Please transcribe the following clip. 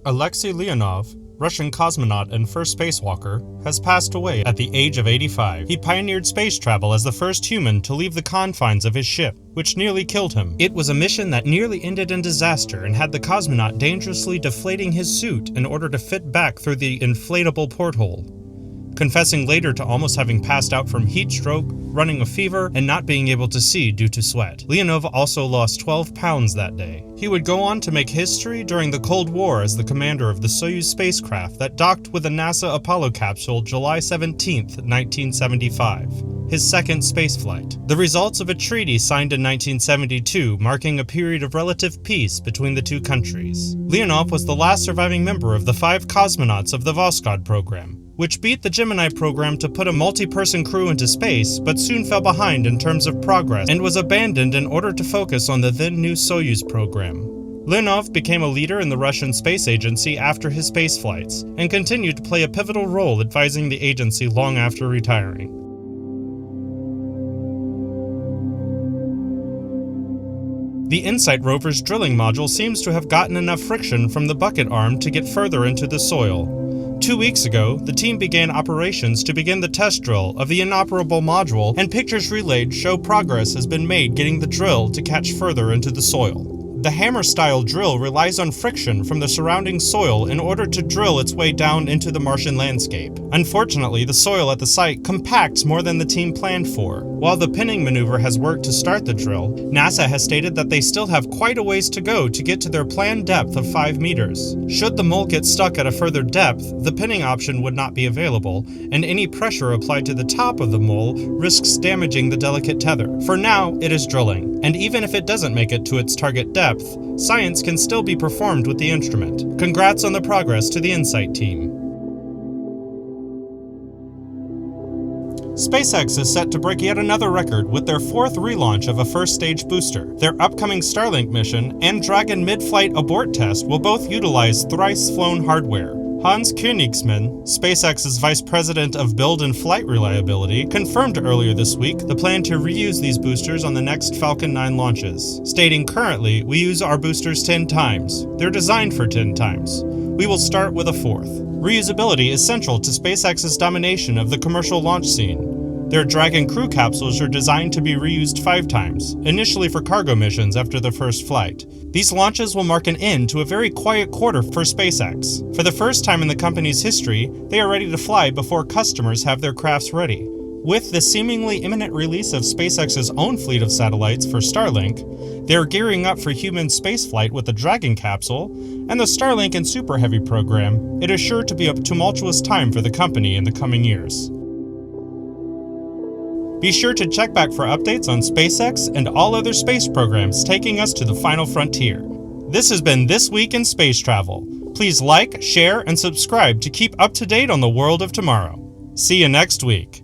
Alexei Leonov, Russian cosmonaut and first spacewalker, has passed away at the age of 85. He pioneered space travel as the first human to leave the confines of his ship, which nearly killed him. It was a mission that nearly ended in disaster and had the cosmonaut dangerously deflating his suit in order to fit back through the inflatable porthole, confessing later to almost having passed out from heat stroke, running a fever, and not being able to see due to sweat. Leonov also lost 12 pounds that day. He would go on to make history during the Cold War as the commander of the Soyuz spacecraft that docked with the NASA Apollo capsule July 17, 1975, his second spaceflight. The results of a treaty signed in 1972, marking a period of relative peace between the two countries. Leonov was the last surviving member of the 5 cosmonauts of the Voskhod program, which beat the Gemini program to put a multi-person crew into space, but soon fell behind in terms of progress and was abandoned in order to focus on the then-new Soyuz program. Leonov became a leader in the Russian space agency after his space flights, and continued to play a pivotal role advising the agency long after retiring. The InSight rover's drilling module seems to have gotten enough friction from the bucket arm to get further into the soil. 2 weeks ago, the team began operations to begin the test drill of the inoperable module, and pictures relayed show progress has been made getting the drill to catch further into the soil. The hammer-style drill relies on friction from the surrounding soil in order to drill its way down into the Martian landscape. Unfortunately, the soil at the site compacts more than the team planned for. While the pinning maneuver has worked to start the drill, NASA has stated that they still have quite a ways to go to get to their planned depth of 5 meters. Should the mole get stuck at a further depth, the pinning option would not be available, and any pressure applied to the top of the mole risks damaging the delicate tether. For now, it is drilling, and even if it doesn't make it to its target depth, science can still be performed with the instrument. Congrats on the progress to the InSight team. SpaceX is set to break yet another record with their 4th relaunch of a first-stage booster. Their upcoming Starlink mission and Dragon mid-flight abort test will both utilize thrice-flown hardware. Hans Koenigsmann, SpaceX's Vice President of Build and Flight Reliability, confirmed earlier this week the plan to reuse these boosters on the next Falcon 9 launches, stating, "Currently, we use our boosters 10 times. They're designed for 10 times. We will start with a 4th. Reusability is central to SpaceX's domination of the commercial launch scene. Their Dragon crew capsules are designed to be reused 5 times, initially for cargo missions after the first flight. These launches will mark an end to a very quiet quarter for SpaceX. For the first time in the company's history, they are ready to fly before customers have their crafts ready. With the seemingly imminent release of SpaceX's own fleet of satellites for Starlink, they are gearing up for human spaceflight with the Dragon capsule, and the Starlink and Super Heavy program. It is sure to be a tumultuous time for the company in the coming years. Be sure to check back for updates on SpaceX and all other space programs taking us to the final frontier. This has been This Week in Space Travel. Please like, share, and subscribe to keep up to date on the world of tomorrow. See you next week.